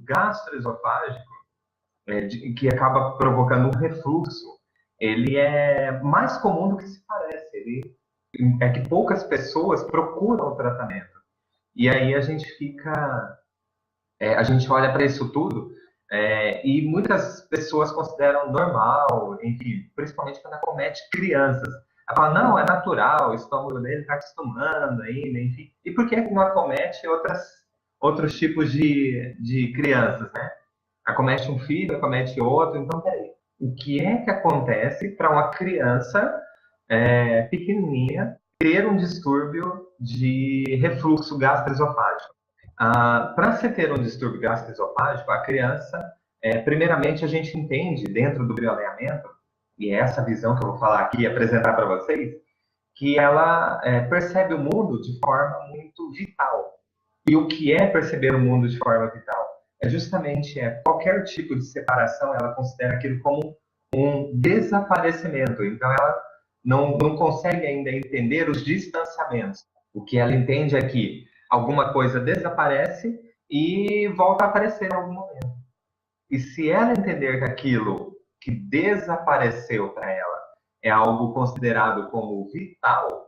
gastroesofágico, que acaba provocando um refluxo, ele é mais comum do que se parece. É que poucas pessoas procuram o tratamento. E aí a gente olha para isso tudo, e muitas pessoas consideram normal, enfim, principalmente quando acomete crianças. Ela fala, não, é natural, o estômago dele está acostumando ainda, enfim. E por que não acomete outros tipos de crianças, né? Acomete um filho, acomete outro, então peraí. O que é que acontece para uma criança pequenininha ter um distúrbio de refluxo gastroesofágico? Para se ter um distúrbio gastroesofágico, a criança, primeiramente, a gente entende dentro do bioalinhamento, e é essa visão que eu vou falar aqui e apresentar para vocês, que ela percebe o mundo de forma muito vital. E o que é perceber o mundo de forma vital? É justamente qualquer tipo de separação, ela considera aquilo como um desaparecimento. Então, ela não consegue ainda entender os distanciamentos. O que ela entende é que alguma coisa desaparece e volta a aparecer em algum momento. E se ela entender que aquilo que desapareceu para ela é algo considerado como vital,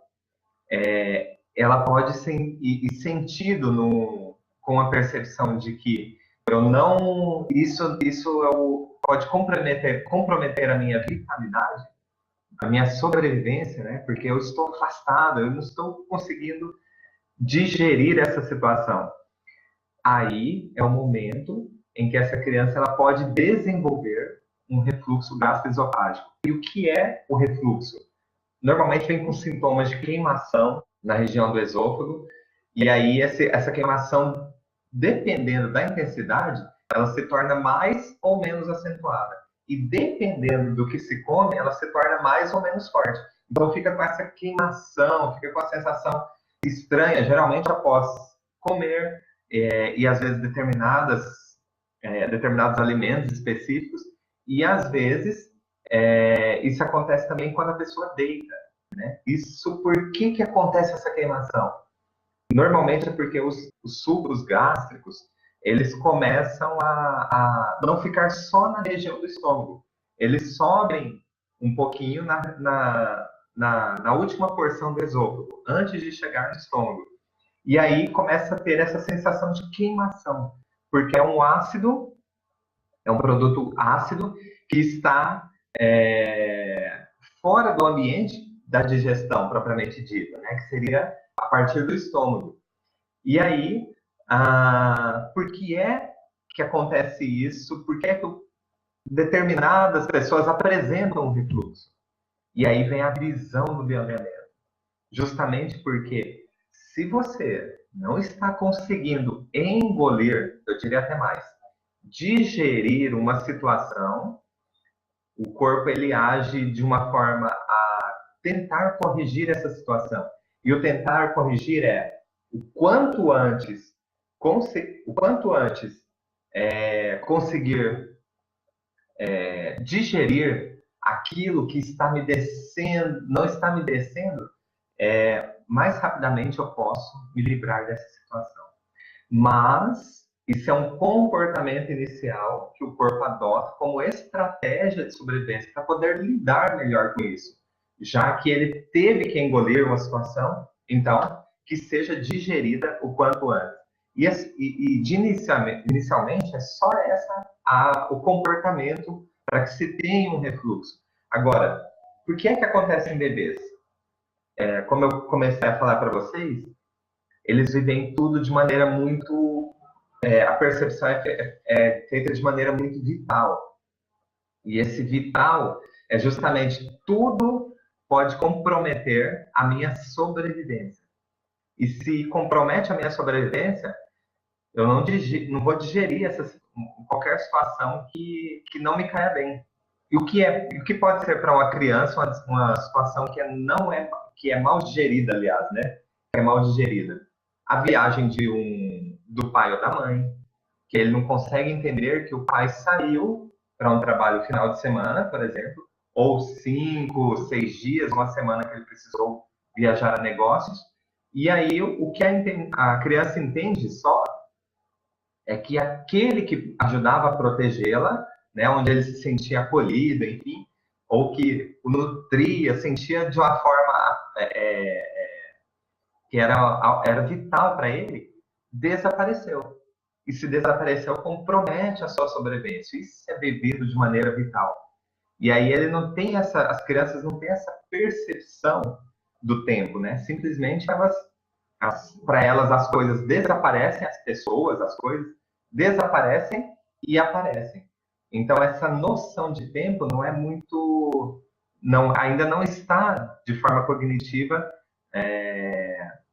ela pode ser sentido com a percepção de que eu não, pode comprometer a minha vitalidade, a minha sobrevivência, né? Porque eu estou afastado, eu não estou conseguindo digerir essa situação. Aí é o momento em que essa criança ela pode desenvolver um refluxo gastroesofágico. E o que é o refluxo? Normalmente vem com sintomas de queimação na região do esôfago, e aí essa queimação, dependendo da intensidade, ela se torna mais ou menos acentuada. E dependendo do que se come, ela se torna mais ou menos forte. Então fica com essa queimação, fica com a sensação estranha, geralmente após comer, e às vezes determinados alimentos específicos, e às vezes isso acontece também quando a pessoa deita, né? Isso, por que acontece essa queimação? Normalmente é porque os sucos gástricos, eles começam a não ficar só na região do estômago. Eles sobem um pouquinho na última porção do esôfago, antes de chegar no estômago. E aí começa a ter essa sensação de queimação, porque é um ácido, é um produto ácido que está fora do ambiente da digestão propriamente dita, né? Que seria a partir do estômago. E aí, por que é que acontece isso? Por que é que determinadas pessoas apresentam um refluxo? E aí vem a visão do bioalinhamento. Justamente porque se você não está conseguindo engolir, eu diria até mais, digerir uma situação, o corpo ele age de uma forma a tentar corrigir essa situação. E o tentar corrigir o quanto antes conseguir digerir aquilo que está me descendo, não está me descendo, mais rapidamente eu posso me livrar dessa situação. Mas isso é um comportamento inicial que o corpo adota como estratégia de sobrevivência para poder lidar melhor com isso. Já que ele teve que engolir uma situação, então, que seja digerida o quanto antes. Inicialmente, é só o comportamento para que se tenha um refluxo. Agora, por que é que acontece em bebês? Como eu comecei a falar para vocês, eles vivem tudo de maneira muito... a percepção é feita de maneira muito vital. E esse vital é justamente tudo pode comprometer a minha sobrevivência. E se compromete a minha sobrevivência, eu não vou digerir qualquer situação que não me caia bem. E o que pode ser para uma criança uma situação que é mal digerida, aliás, né? Que é mal digerida. A viagem do pai ou da mãe, que ele não consegue entender que o pai saiu para um trabalho final de semana, por exemplo, ou 5, 6 dias, uma semana que ele precisou viajar a negócios, e aí o que a criança entende só é que aquele que ajudava a protegê-la, né, onde ele se sentia acolhido, enfim, ou que o nutria, sentia de uma forma que era vital para ele, desapareceu. E se desapareceu, compromete a sua sobrevivência. Isso é vivido de maneira vital. E aí ele não tem as crianças não têm essa percepção do tempo, né? Simplesmente para elas as coisas desaparecem, as pessoas, as coisas desaparecem e aparecem. Então essa noção de tempo não é muito, não, ainda não está de forma cognitiva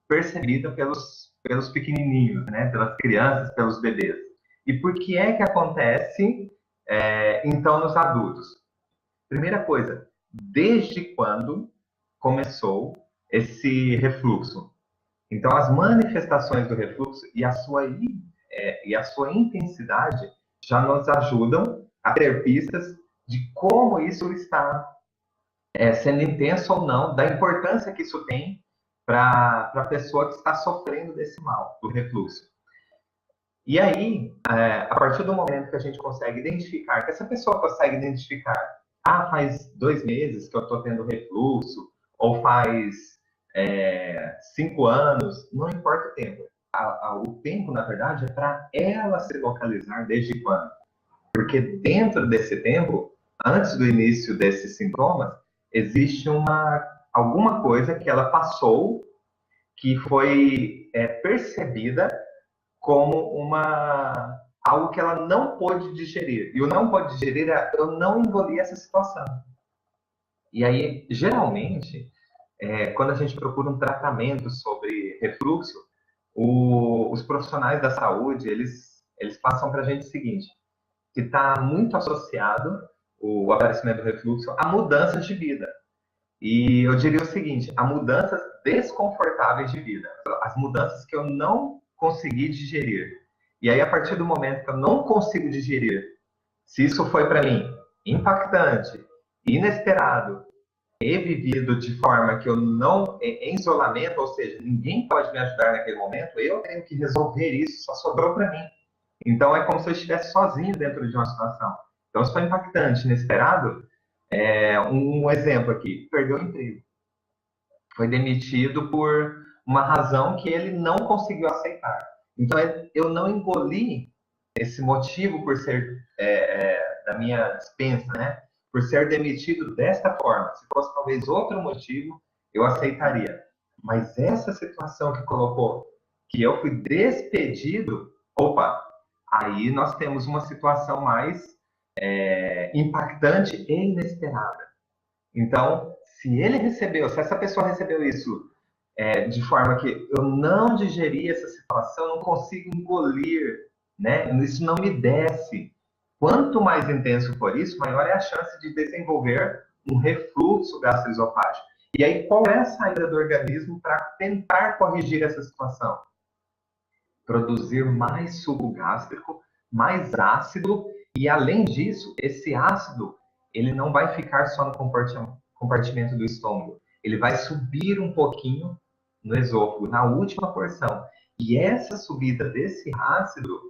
percebida pelos pequenininhos, né? Pelas crianças, pelos bebês. E por que é que acontece então nos adultos? Primeira coisa, desde quando começou esse refluxo? Então, as manifestações do refluxo e a sua intensidade já nos ajudam a ter pistas de como isso está sendo intenso ou não, da importância que isso tem para a pessoa que está sofrendo desse mal, do refluxo. E aí, a partir do momento que a gente consegue identificar, que essa pessoa consegue identificar, faz 2 meses que eu estou tendo refluxo, ou faz 5 anos, não importa o tempo. O tempo, na verdade, é para ela se localizar desde quando. Porque dentro desse tempo, antes do início desses sintomas, existe alguma coisa que ela passou que foi percebida como algo que ela não pôde digerir. E o não pode digerir é eu não engoli essa situação. E aí, geralmente, quando a gente procura um tratamento sobre refluxo, os profissionais da saúde, eles passam para a gente o seguinte, que está muito associado o aparecimento do refluxo a mudanças de vida. E eu diria o seguinte, a mudanças desconfortáveis de vida, as mudanças que eu não consegui digerir. E aí, a partir do momento que eu não consigo digerir, se isso foi para mim impactante, inesperado, e vivido de forma que eu não, em isolamento, ou seja, ninguém pode me ajudar naquele momento, eu tenho que resolver isso, só sobrou para mim. Então, é como se eu estivesse sozinho dentro de uma situação. Então, se foi impactante, inesperado, um exemplo aqui, perdeu o emprego. Foi demitido por uma razão que ele não conseguiu aceitar. Então, eu não engoli esse motivo por ser da minha dispensa, né? Por ser demitido desta forma. Se fosse talvez outro motivo, eu aceitaria. Mas essa situação que colocou que eu fui despedido, opa, aí nós temos uma situação mais impactante e inesperada. Então, se essa pessoa recebeu isso de forma que eu não digeri essa situação, eu não consigo engolir, né? Isso não me desce. Quanto mais intenso for isso, maior é a chance de desenvolver um refluxo gastroesofágico. E aí, qual é a saída do organismo para tentar corrigir essa situação? Produzir mais suco gástrico, mais ácido, e além disso, esse ácido, ele não vai ficar só no compartimento do estômago, ele vai subir um pouquinho no esôfago, na última porção. E essa subida desse ácido,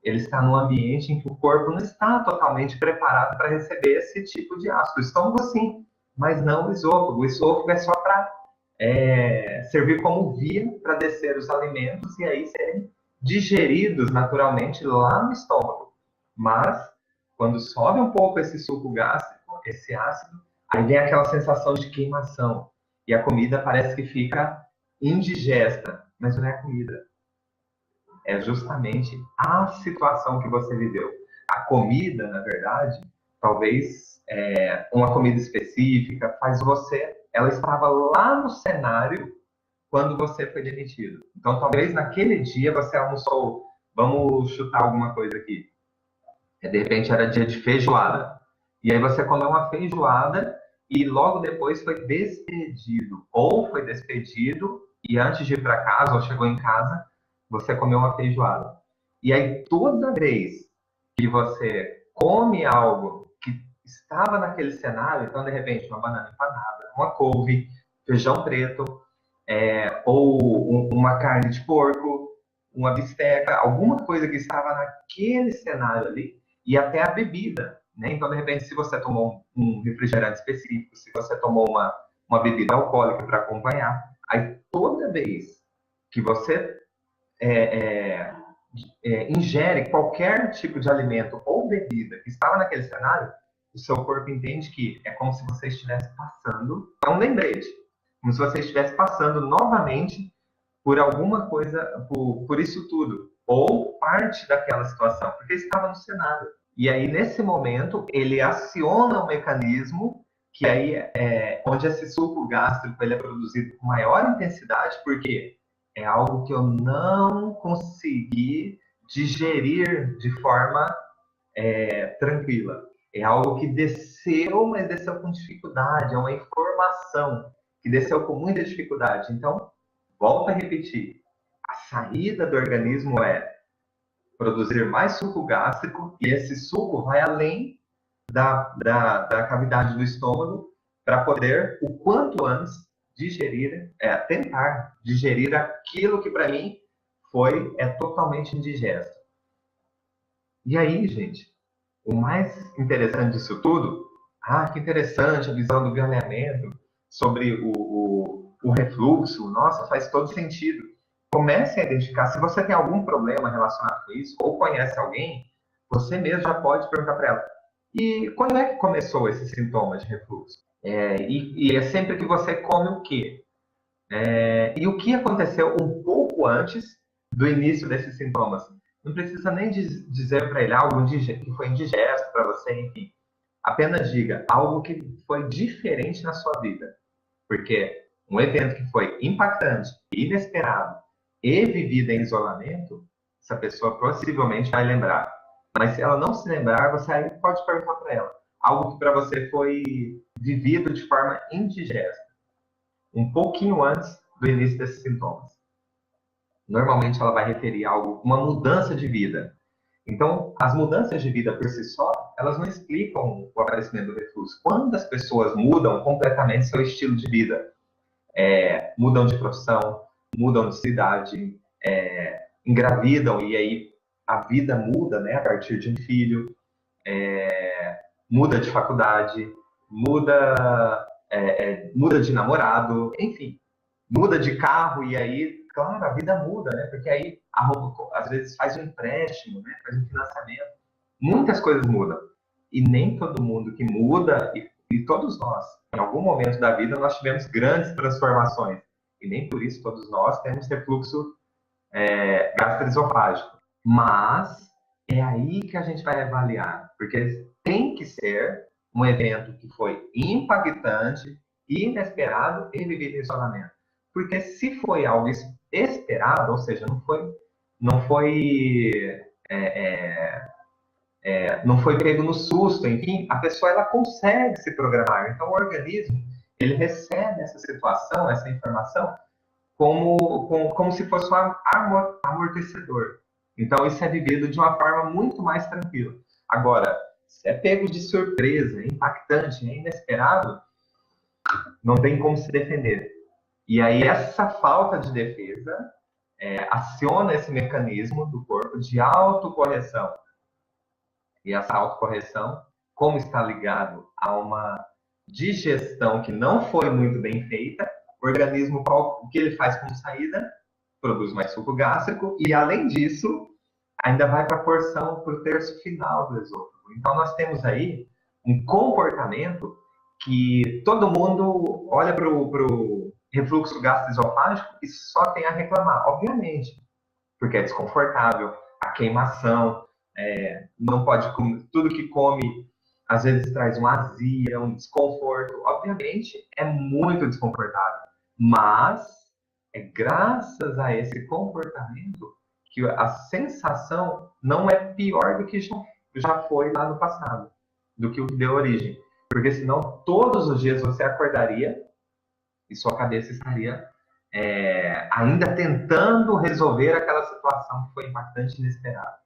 ele está num ambiente em que o corpo não está totalmente preparado para receber esse tipo de ácido. O estômago sim, mas não o esôfago. O esôfago é só para servir como via para descer os alimentos e aí serem digeridos naturalmente lá no estômago. Mas, quando sobe um pouco esse suco gástrico, esse ácido, aí vem aquela sensação de queimação. E a comida parece que fica indigesta, mas não é a comida. É justamente a situação que você viveu. A comida, na verdade, talvez uma comida específica, ela estava lá no cenário quando você foi demitido. Então, talvez naquele dia você almoçou, vamos chutar alguma coisa aqui. De repente era dia de feijoada. E aí você comeu uma feijoada e logo depois foi despedido. Ou foi despedido e antes de ir para casa, ou chegou em casa, você comeu uma feijoada. E aí toda vez que você come algo que estava naquele cenário, então de repente uma banana empanada, uma couve, feijão preto, ou uma carne de porco, uma bisteca, alguma coisa que estava naquele cenário ali, e até a bebida, né? Então, de repente, se você tomou um refrigerante específico, se você tomou uma bebida alcoólica para acompanhar, aí toda vez que você é, ingere qualquer tipo de alimento ou bebida que estava naquele cenário, o seu corpo entende que é como se você estivesse passando, é um lembrete, como se você estivesse passando novamente por alguma coisa, por isso tudo, ou parte daquela situação, porque estava no cenário. E aí, nesse momento, ele aciona um mecanismo que aí é onde esse suco gástrico ele é produzido com maior intensidade, porque é algo que eu não consegui digerir de forma tranquila. É algo que desceu, mas desceu com dificuldade. É uma informação que desceu com muita dificuldade. Então, volto a repetir. A saída do organismo é produzir mais suco gástrico e esse suco vai além da cavidade do estômago para poder, o quanto antes, digerir, tentar digerir aquilo que para mim foi totalmente indigesto. E aí, gente, o mais interessante disso tudo, que interessante a visão do ganeamento sobre o refluxo, nossa, faz todo sentido. Comece a identificar, se você tem algum problema relacionado com isso, ou conhece alguém, você mesmo já pode perguntar para ela, e quando é que começou esses sintomas de refluxo? E é sempre que você come o quê? E o que aconteceu um pouco antes do início desses sintomas? Não precisa nem dizer para ele algo que foi indigesto para você, enfim. Apenas diga algo que foi diferente na sua vida. Porque um evento que foi impactante, inesperado e vivido em isolamento, essa pessoa possivelmente vai lembrar. Mas se ela não se lembrar, você aí pode perguntar para ela. Algo que para você foi vivido de forma indigesta, um pouquinho antes do início desses sintomas. Normalmente ela vai referir a algo, uma mudança de vida. Então, as mudanças de vida por si só, elas não explicam o aparecimento do refluxo. Quando as pessoas mudam completamente seu estilo de vida, mudam de profissão, mudam de cidade, engravidam e aí a vida muda, né, a partir de um filho, muda de faculdade, muda de namorado, enfim, muda de carro e aí, claro, a vida muda, né? Porque aí a roupa, às vezes faz um empréstimo, né? Faz um financiamento. Muitas coisas mudam. E nem todo mundo que muda, e todos nós, em algum momento da vida, nós tivemos grandes transformações. E nem por isso todos nós temos refluxo gastroesofágico. Mas é aí que a gente vai avaliar, porque tem que ser um evento que foi impactante, inesperado e vivido em isolamento. Porque se foi algo esperado, ou seja, não foi pego no susto, enfim, a pessoa ela consegue se programar. Então o organismo ele recebe essa situação, essa informação como se fosse um amortecedor. Então isso é vivido de uma forma muito mais tranquila. Agora, se é pego de surpresa, é impactante, é inesperado, não tem como se defender. E aí essa falta de defesa aciona esse mecanismo do corpo de autocorreção. E essa autocorreção, como está ligado a uma digestão que não foi muito bem feita, o organismo, o que ele faz como saída? Produz mais suco gástrico e, além disso, ainda vai para a porção, para o terço final do esôfago. Então, nós temos aí um comportamento que todo mundo olha para o refluxo gastroesofágico e só tem a reclamar, obviamente, porque é desconfortável, a queimação, não pode comer, tudo que come às vezes traz uma azia, um desconforto, obviamente é muito desconfortável, mas é graças a esse comportamento que a sensação não é pior do que já foi lá no passado, do que o que deu origem, porque senão todos os dias você acordaria e sua cabeça estaria ainda tentando resolver aquela situação que foi impactante e inesperada.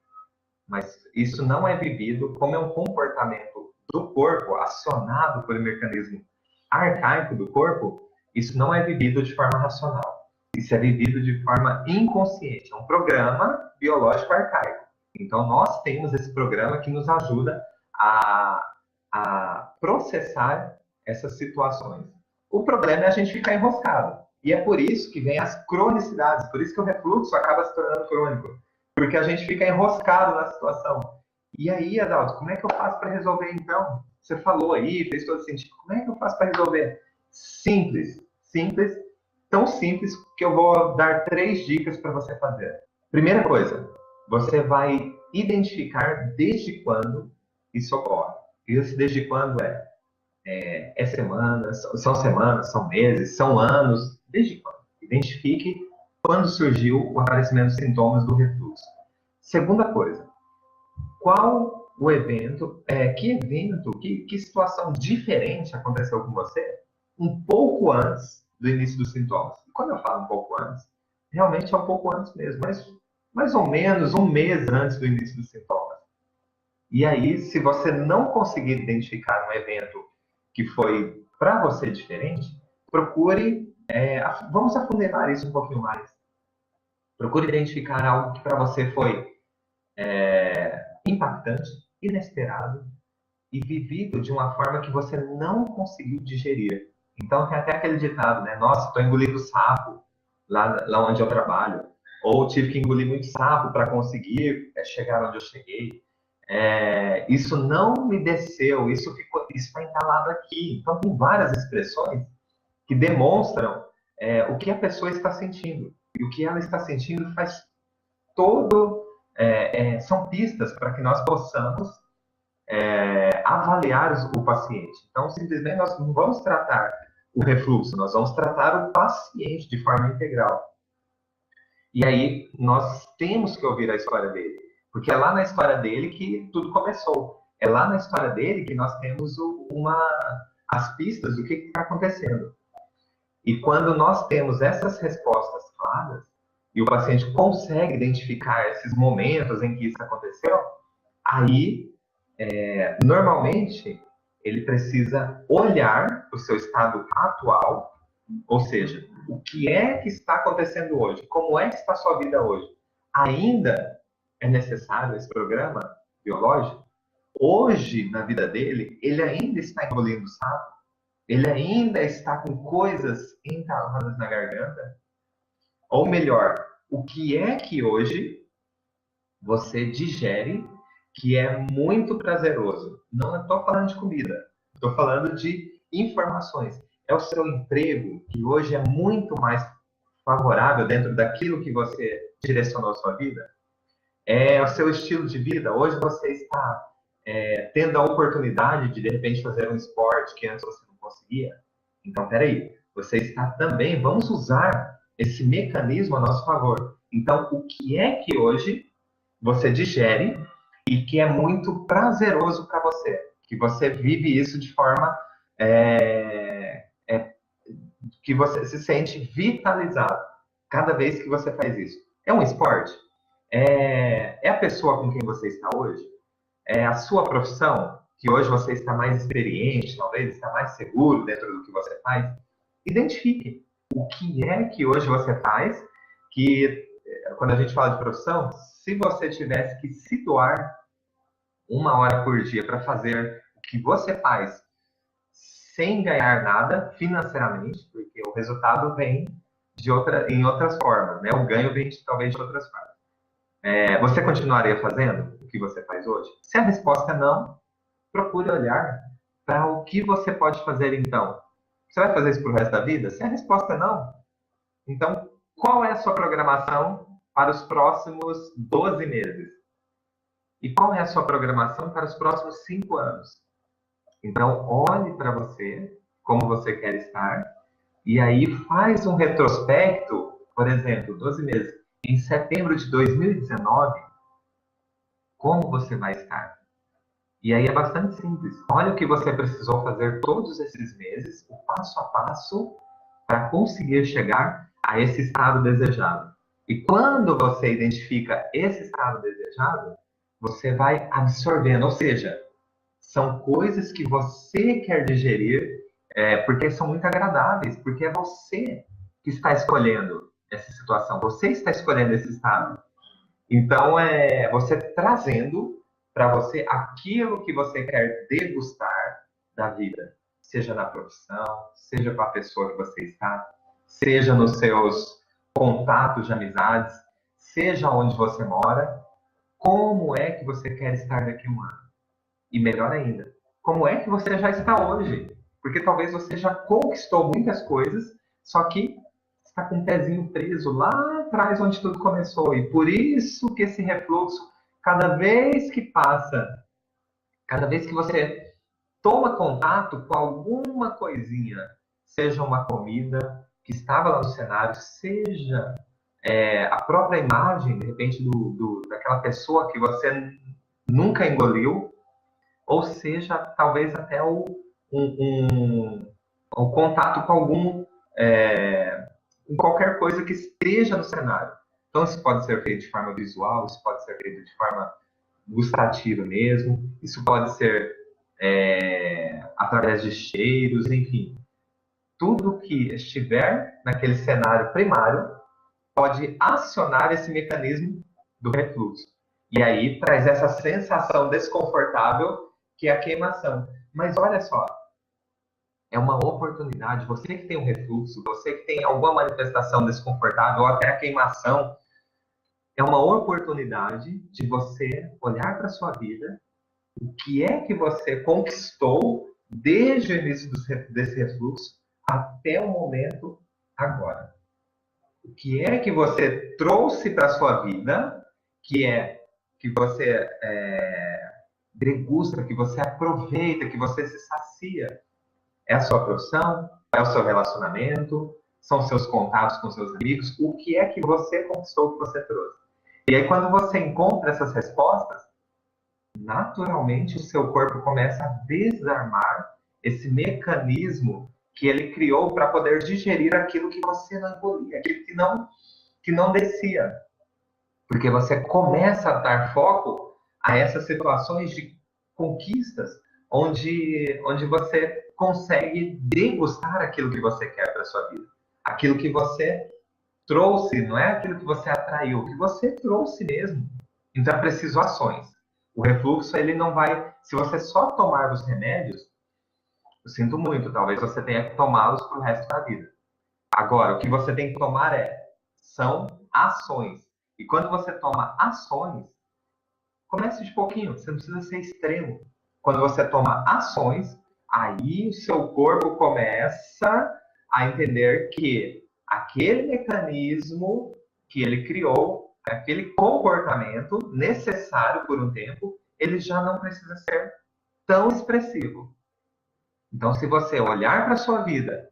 Mas isso não é vivido como é um comportamento do corpo, acionado pelo mecanismo arcaico do corpo, isso não é vivido de forma racional. Isso é vivido de forma inconsciente. É um programa biológico arcaico. Então, nós temos esse programa que nos ajuda a, a processar essas situações. O problema é a gente ficar enroscado. E é por isso que vem as cronicidades, por isso que o refluxo acaba se tornando crônico. Porque a gente fica enroscado na situação. E aí, Adalto, como é que eu faço para resolver então? Você falou aí, fez todo sentido. Como é que eu faço para resolver? Simples, simples, tão simples que eu vou dar 3 dicas para você fazer. Primeira coisa, você vai identificar desde quando isso ocorre. Isso desde quando é semanas, são meses, são anos, desde quando? Identifique quando surgiu o aparecimento dos sintomas do refluxo. Segunda coisa, qual o evento, que situação diferente aconteceu com você um pouco antes do início dos sintomas? E quando eu falo um pouco antes, realmente é um pouco antes mesmo, mas mais ou menos um mês antes do início dos sintomas. E aí, se você não conseguir identificar um evento que foi para você diferente, procure, vamos afundilar isso um pouquinho mais. Procure identificar algo que para você foi impactante, inesperado e vivido de uma forma que você não conseguiu digerir. Então tem até aquele ditado, né? Nossa, estou engolindo sapo lá onde eu trabalho. Ou tive que engolir muito sapo para conseguir chegar onde eu cheguei. Isso não me desceu, isso está entalado aqui. Então tem várias expressões que demonstram o que a pessoa está sentindo. E o que ela está sentindo faz todo são pistas para que nós possamos avaliar o paciente. Então, simplesmente nós não vamos tratar o refluxo, nós vamos tratar o paciente de forma integral. E aí, nós temos que ouvir a história dele, porque é lá na história dele que tudo começou. É lá na história dele que nós temos as pistas do que está acontecendo. E quando nós temos essas respostas claras, e o paciente consegue identificar esses momentos em que isso aconteceu, aí, normalmente, ele precisa olhar o seu estado atual, ou seja, o que é que está acontecendo hoje, como é que está a sua vida hoje. Ainda é necessário esse programa biológico? Hoje, na vida dele, ele ainda está engolindo sapo? Ele ainda está com coisas entaladas na garganta? Ou melhor, o que é que hoje você digere que é muito prazeroso? Não estou falando de comida, estou falando de informações. É o seu emprego, que hoje é muito mais favorável dentro daquilo que você direcionou a sua vida? É o seu estilo de vida? Hoje você está tendo a oportunidade de repente, fazer um esporte que antes você não conseguia? Então, peraí, você está também, vamos usar esse mecanismo a nosso favor. Então, o que é que hoje você digere e que é muito prazeroso para você? Que você vive isso de forma que você se sente vitalizado cada vez que você faz isso. É um esporte? É a pessoa com quem você está hoje? É a sua profissão? Que hoje você está mais experiente, talvez está mais seguro dentro do que você faz? Identifique o que é que hoje você faz, que quando a gente fala de profissão, se você tivesse que se doar 1 hora por dia para fazer o que você faz sem ganhar nada financeiramente, porque o resultado vem em outras formas, né? O ganho vem talvez de outras formas. Você continuaria fazendo o que você faz hoje? Se a resposta é não, procure olhar para o que você pode fazer então. Você vai fazer isso para o resto da vida? Se a resposta é não, então qual é a sua programação para os próximos 12 meses? E qual é a sua programação para os próximos 5 anos? Então, olhe para você, como você quer estar, e aí faz um retrospecto, por exemplo, 12 meses. Em setembro de 2019, como você vai estar? E aí é bastante simples. Olha o que você precisou fazer todos esses meses, o passo a passo, para conseguir chegar a esse estado desejado. E quando você identifica esse estado desejado, você vai absorvendo, ou seja, são coisas que você quer digerir, porque são muito agradáveis, porque é você que está escolhendo essa situação. Você está escolhendo esse estado. Então, é você trazendo para você aquilo que você quer degustar da vida. Seja na profissão, seja com a pessoa que você está, seja nos seus contatos de amizades, seja onde você mora. Como é que você quer estar daqui a um ano? E melhor ainda, como é que você já está hoje? Porque talvez você já conquistou muitas coisas, só que está com o pezinho preso lá atrás onde tudo começou. E por isso que esse refluxo, cada vez que passa, cada vez que você toma contato com alguma coisinha, seja uma comida que estava lá no cenário, seja a própria imagem, de repente, daquela pessoa que você nunca engoliu, ou seja, talvez até o contato com com qualquer coisa que esteja no cenário. Então, isso pode ser feito de forma visual, isso pode ser feito de forma gustativa mesmo, isso pode ser através de cheiros, enfim. Tudo que estiver naquele cenário primário pode acionar esse mecanismo do refluxo. E aí traz essa sensação desconfortável que é a queimação. Mas olha só, é uma oportunidade. Você que tem um refluxo, você que tem alguma manifestação desconfortável, ou até a queimação, é uma oportunidade de você olhar para a sua vida, o que é que você conquistou desde o início desse refluxo até o momento agora. O que é que você trouxe para a sua vida, que você degusta, que você aproveita, que você se sacia. É a sua profissão? É o seu relacionamento? São seus contatos com seus amigos? O que é que você conquistou, que você trouxe? E aí, quando você encontra essas respostas, naturalmente o seu corpo começa a desarmar esse mecanismo que ele criou para poder digerir aquilo que você não engolia, aquilo que não descia. Porque você começa a dar foco a essas situações de conquistas, onde você consegue degustar aquilo que você quer para a sua vida. Aquilo que você trouxe, não é aquilo que você atraiu, o que você trouxe mesmo. Então é preciso ações. O refluxo, ele não vai... Se você só tomar os remédios, eu sinto muito, talvez você tenha que tomá-los para o resto da vida. Agora, o que você tem que tomar são ações. E quando você toma ações, comece de pouquinho, você não precisa ser extremo. Quando você toma ações, aí o seu corpo começa a entender que aquele mecanismo que ele criou, aquele comportamento necessário por um tempo, ele já não precisa ser tão expressivo. Então, se você olhar para a sua vida,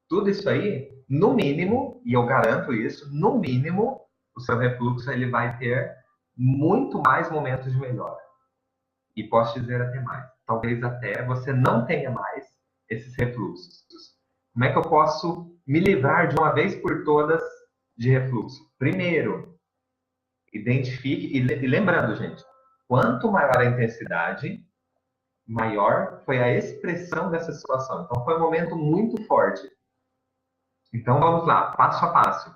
tudo isso aí, no mínimo, e eu garanto isso, no mínimo, o seu refluxo ele vai ter muito mais momentos de melhora. E posso dizer até mais. Talvez até você não tenha mais esses refluxos. Como é que eu posso me livrar de uma vez por todas de refluxo? Primeiro, identifique, e lembrando, gente, quanto maior a intensidade, maior foi a expressão dessa situação. Então, foi um momento muito forte. Então, vamos lá, passo a passo.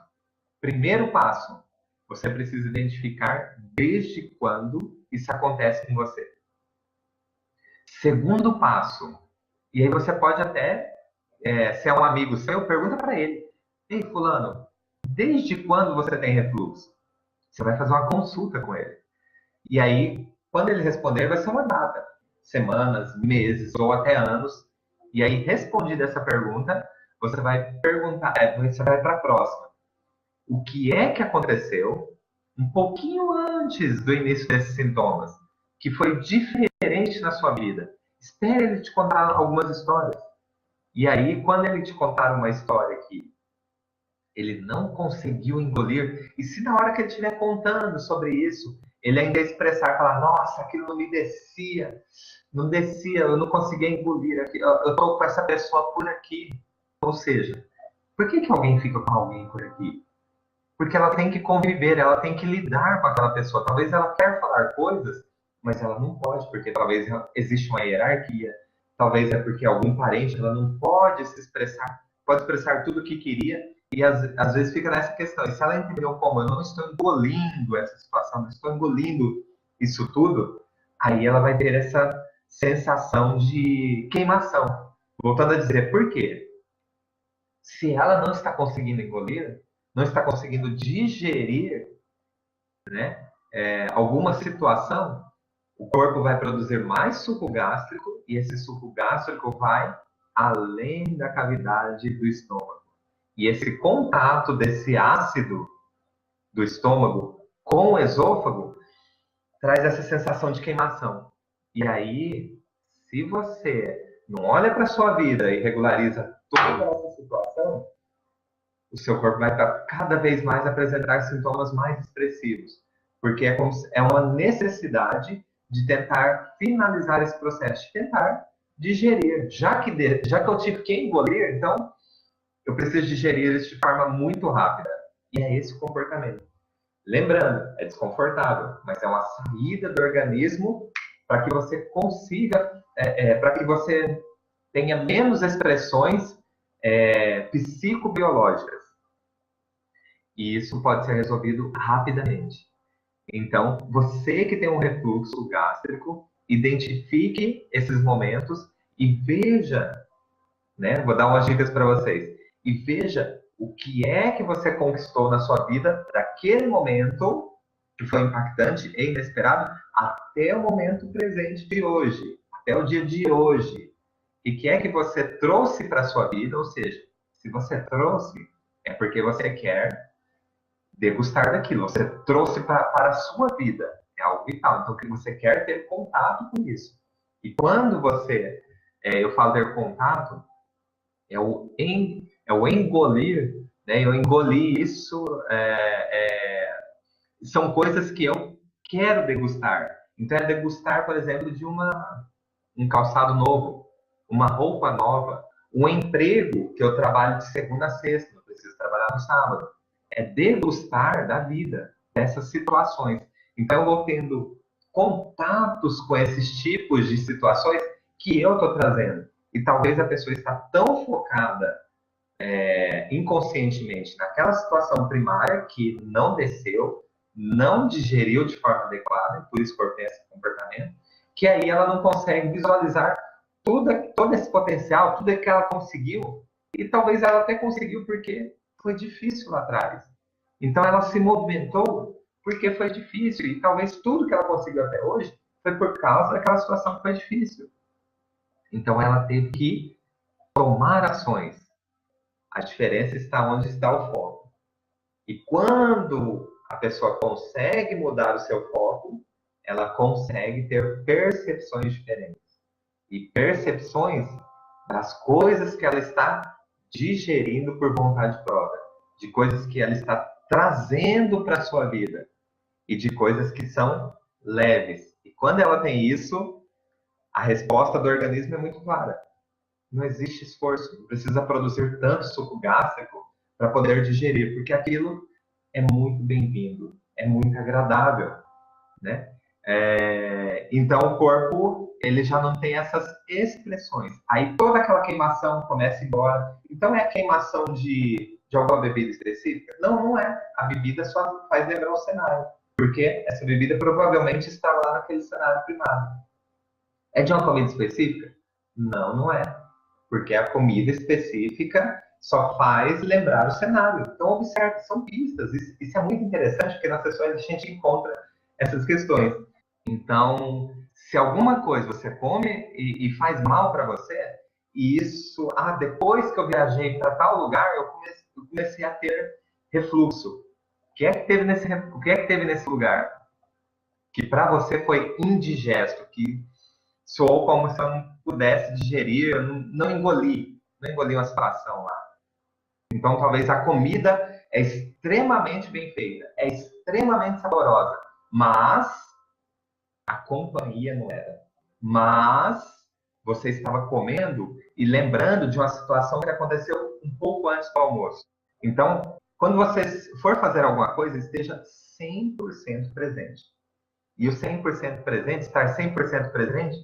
Primeiro passo, você precisa identificar desde quando isso acontece com você. Segundo passo, e aí você pode até, se é um amigo seu, pergunta para ele. Ei, fulano, desde quando você tem refluxo? Você vai fazer uma consulta com ele. E aí, quando ele responder, vai ser uma data. Semanas, meses ou até anos. E aí, respondida essa pergunta, você vai perguntar, você vai para a próxima. O que é que aconteceu um pouquinho antes do início desses sintomas, que foi diferente na sua vida? Espere ele te contar algumas histórias. E aí, quando ele te contar uma história que ele não conseguiu engolir, e se na hora que ele estiver contando sobre isso, ele ainda expressar, falar, nossa, aquilo não me descia, não descia, eu não conseguia engolir, eu estou com essa pessoa por aqui. Ou seja, por que alguém fica com alguém por aqui? Porque ela tem que conviver, ela tem que lidar com aquela pessoa. Talvez ela quer falar coisas, mas ela não pode, porque talvez existe uma hierarquia, talvez é porque algum parente ela não pode se expressar, pode expressar tudo o que queria, E às vezes fica nessa questão. E se ela entendeu como eu não estou engolindo essa situação, não estou engolindo isso tudo, aí ela vai ter essa sensação de queimação. Voltando a dizer, por quê? Se ela não está conseguindo engolir, não está conseguindo digerir, né, alguma situação, o corpo vai produzir mais suco gástrico e esse suco gástrico vai além da cavidade do estômago. E esse contato desse ácido do estômago com o esôfago traz essa sensação de queimação. E aí, se você não olha para a sua vida e regulariza toda essa situação, o seu corpo vai cada vez mais apresentar sintomas mais expressivos. Porque é uma necessidade de tentar finalizar esse processo, de tentar digerir. Já que eu tive que engolir, então eu preciso digerir isso de forma muito rápida. E é esse o comportamento. Lembrando, é desconfortável, mas é uma saída do organismo para que você consiga, para que você tenha menos expressões psicobiológicas. E isso pode ser resolvido rapidamente. Então, você que tem um refluxo gástrico, identifique esses momentos e veja, né? Vou dar umas dicas para vocês. E veja o que é que você conquistou na sua vida daquele momento que foi impactante e inesperado até o momento presente de hoje, até o dia de hoje. E que é que você trouxe para a sua vida, ou seja, se você trouxe, é porque você quer degustar daquilo, você trouxe para a sua vida, é algo vital, então que você quer ter contato com isso. E quando você, eu falo ter contato, é o engolir, né? Eu engoli isso, são coisas que eu quero degustar. Então é degustar, por exemplo, de um calçado novo, uma roupa nova, um emprego que eu trabalho de segunda a sexta, não preciso trabalhar no sábado. É degustar da vida, dessas situações. Então eu vou tendo contatos com esses tipos de situações que eu estou trazendo. E talvez a pessoa está tão focada inconscientemente naquela situação primária que não desceu, não digeriu de forma adequada, por isso o corpo tem esse comportamento, que aí ela não consegue visualizar todo esse potencial, tudo que ela conseguiu, e talvez ela até conseguiu porque foi difícil lá atrás. Então ela se movimentou porque foi difícil, e talvez tudo que ela conseguiu até hoje foi por causa daquela situação que foi difícil. Então ela teve que tomar ações. A diferença está onde está o foco. E quando a pessoa consegue mudar o seu foco, ela consegue ter percepções diferentes. E percepções das coisas que ela está digerindo por vontade própria, de coisas que ela está trazendo para a sua vida e de coisas que são leves. E quando ela tem isso, a resposta do organismo é muito clara. Não existe esforço, não precisa produzir tanto suco gástrico para poder digerir, porque aquilo é muito bem-vindo, é muito agradável, né? Então o corpo ele já não tem essas expressões. Aí toda aquela queimação começa a ir embora. Então é a queimação de alguma bebida específica? Não, não é. A bebida só faz lembrar o cenário, porque essa bebida provavelmente está lá naquele cenário primário. É de uma comida específica? Não, não é. Porque a comida específica só faz lembrar o cenário. Então, observe, são pistas. Isso é muito interessante, porque nas sessões a gente encontra essas questões. Então, se alguma coisa você come e faz mal para você, e isso, depois que eu viajei para tal lugar, eu comecei a ter refluxo. O que é que teve nesse lugar? Que para você foi indigesto, que soou como se eu não pudesse digerir, eu não engoli uma situação lá. Então, talvez a comida é extremamente bem feita, é extremamente saborosa, mas a companhia não era. Mas você estava comendo e lembrando de uma situação que aconteceu um pouco antes do almoço. Então, quando você for fazer alguma coisa, esteja 100% presente. E o 100% presente, estar 100% presente,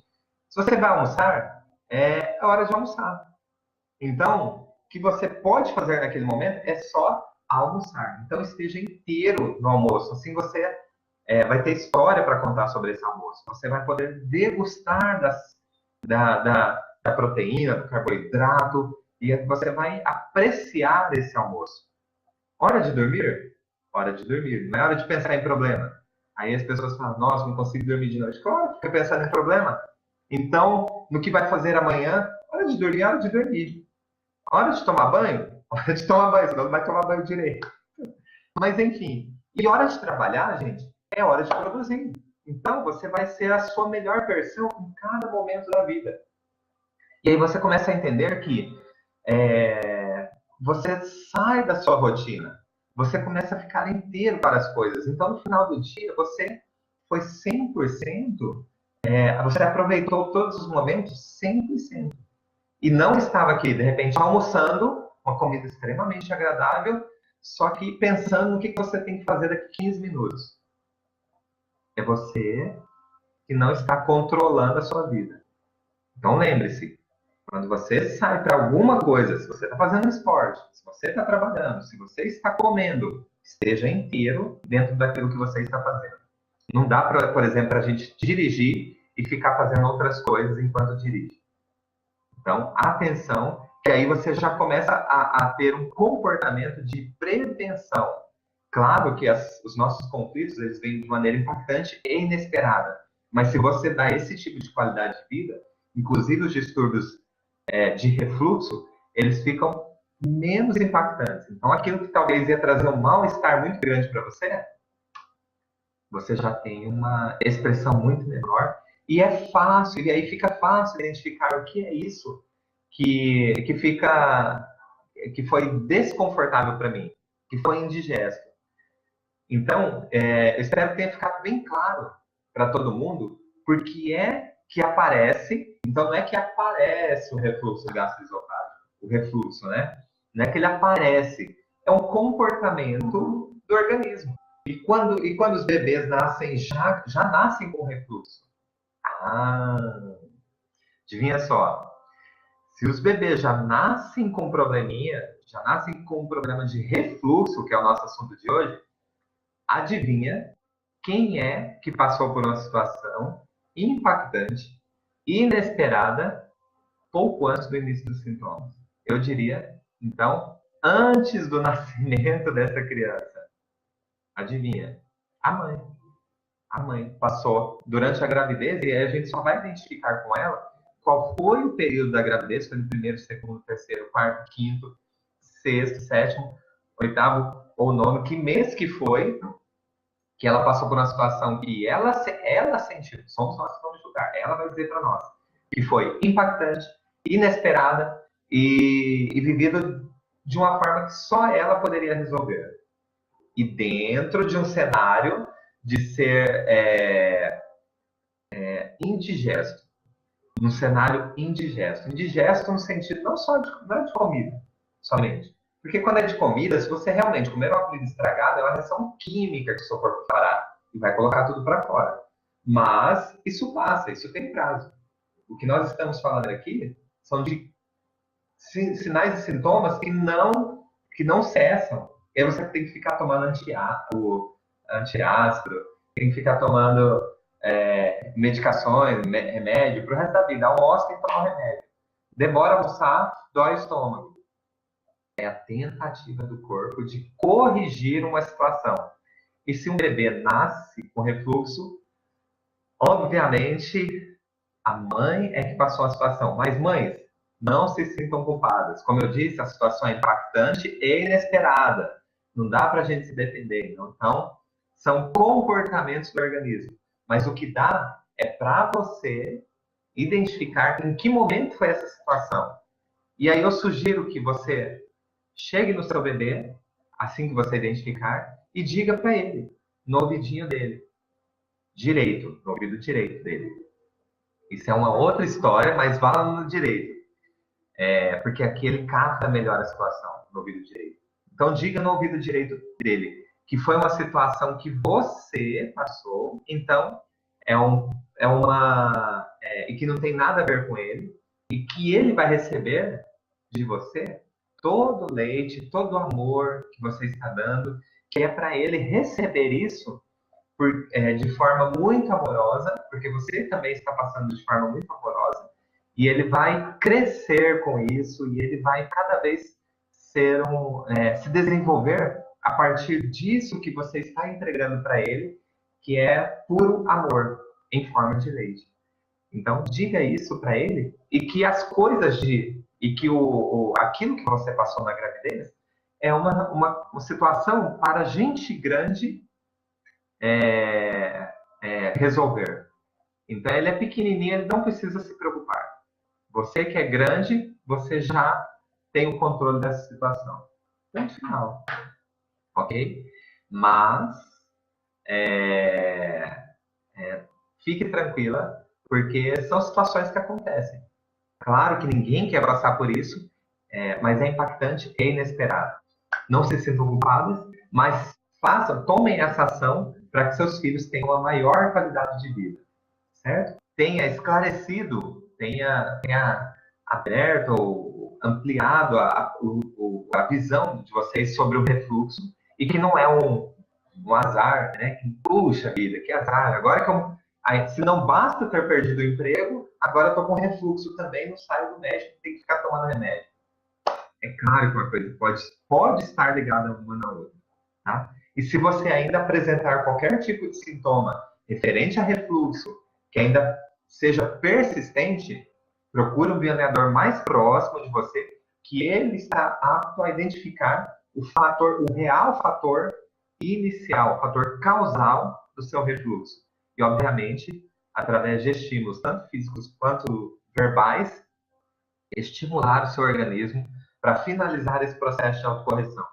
se você vai almoçar, é hora de almoçar. Então, que você pode fazer naquele momento é só almoçar. Então, esteja inteiro no almoço. Assim você vai ter história para contar sobre esse almoço. Você vai poder degustar da proteína, do carboidrato, e você vai apreciar esse almoço. Hora de dormir? Hora de dormir. Não é hora de pensar em problema. Aí as pessoas falam, nossa, não consigo dormir de noite. Claro, fica pensando em problema. Então, no que vai fazer amanhã? Hora de dormir, hora de dormir. Hora de tomar banho? Hora de tomar banho, senão não vai tomar banho direito. Mas, enfim. E hora de trabalhar, gente, é hora de produzir. Então, você vai ser a sua melhor versão em cada momento da vida. E aí você começa a entender que você sai da sua rotina. Você começa a ficar inteiro para as coisas. Então, no final do dia, você foi 100%, você aproveitou todos os momentos 100%. E não estava aqui, de repente, almoçando uma comida extremamente agradável, só que pensando no que você tem que fazer daqui a 15 minutos. É você que não está controlando a sua vida. Então, lembre-se, quando você sai para alguma coisa, se você está fazendo esporte, se você está trabalhando, se você está comendo, esteja inteiro dentro daquilo que você está fazendo. Não dá, por exemplo, a gente dirigir e ficar fazendo outras coisas enquanto dirige. Então, atenção, que aí você já começa a ter um comportamento de prevenção. Claro que os nossos conflitos, eles vêm de maneira impactante e inesperada. Mas se você dá esse tipo de qualidade de vida, inclusive os distúrbios de refluxo, eles ficam menos impactantes. Então, aquilo que talvez ia trazer um mal-estar muito grande para você, você já tem uma expressão muito menor. E é fácil, e aí fica fácil identificar o que é isso que foi desconfortável para mim, que foi indigesto. Então, eu espero que tenha ficado bem claro para todo mundo porque é que aparece. Então, não é que aparece o refluxo gastroesofágico, o refluxo, né? Não é que ele aparece, é um comportamento do organismo. E quando os bebês nascem, já nascem com refluxo. Ah, adivinha só. Se os bebês já nascem com probleminha, já nascem com um problema de refluxo, que é o nosso assunto de hoje, adivinha quem é que passou por uma situação impactante, inesperada, pouco antes do início dos sintomas? Eu diria, então, antes do nascimento dessa criança. Adivinha? A mãe. A mãe passou durante a gravidez e aí a gente só vai identificar com ela qual foi o período da gravidez, foi no primeiro, segundo, terceiro, quarto, quinto, sexto, sétimo, oitavo ou nono, que mês que foi que ela passou por uma situação que ela sentiu, somos nós que vamos julgar, ela vai dizer para nós, que foi impactante, inesperada e vivida de uma forma que só ela poderia resolver. E dentro de um cenário de ser indigesto. Num cenário indigesto. Indigesto no sentido não só não é de comida, somente. Porque quando é de comida, se você realmente comer uma comida estragada, é uma reação química que o seu corpo fará e vai colocar tudo para fora. Mas isso passa, isso tem prazo. O que nós estamos falando aqui são de sinais e sintomas que não cessam. E aí você tem que ficar tomando antiácido, tem que ficar tomando medicações, remédio para o resto da vida. Almoça, tem que tomar um remédio. Demora a almoçar, dói o estômago. É a tentativa do corpo de corrigir uma situação. E se um bebê nasce com refluxo, obviamente a mãe é que passou a situação. Mas mães, não se sintam culpadas. Como eu disse, a situação é impactante e inesperada. Não dá para a gente se defender. Então, são comportamentos do organismo. Mas o que dá é para você identificar em que momento foi essa situação. E aí eu sugiro que você chegue no seu bebê, assim que você identificar, e diga para ele, no ouvidinho dele, direito, no ouvido direito dele. Isso é uma outra história, mas vá no direito. Porque aqui ele capta melhor a situação, no ouvido direito. Então diga no ouvido direito dele que foi uma situação que você passou, então e que não tem nada a ver com ele, e que ele vai receber de você todo o leite, todo o amor que você está dando, que é para ele receber isso de forma muito amorosa, porque você também está passando de forma muito amorosa, e ele vai crescer com isso, e ele vai cada vez se desenvolver a partir disso que você está entregando para ele, que é puro amor em forma de leite. Então, diga isso para ele e que as coisas e que aquilo que você passou na gravidez é uma situação para gente grande resolver. Então, ele é pequenininho, ele não precisa se preocupar. Você que é grande, você já tem o controle dessa situação. Ponto final. Ok? Mas, é, fique tranquila, porque são situações que acontecem. Claro que ninguém quer passar por isso, mas é impactante e inesperado. Não se sintam culpados, mas tomem essa ação para que seus filhos tenham a maior qualidade de vida, certo? Tenha esclarecido, tenha aberto ou ampliado a visão de vocês sobre o refluxo e que não é um azar, né? Que, puxa vida, que azar. Agora que se não basta ter perdido o emprego, agora eu estou com refluxo também, não saio do médico, tem que ficar tomando remédio. É claro que uma coisa pode estar ligada uma na outra, tá? E se você ainda apresentar qualquer tipo de sintoma referente a refluxo, que ainda seja persistente, procure um bioneador mais próximo de você, que ele está apto a identificar o real fator inicial, o fator causal do seu refluxo. E, obviamente, através de estímulos, tanto físicos quanto verbais, estimular o seu organismo para finalizar esse processo de autocorreção.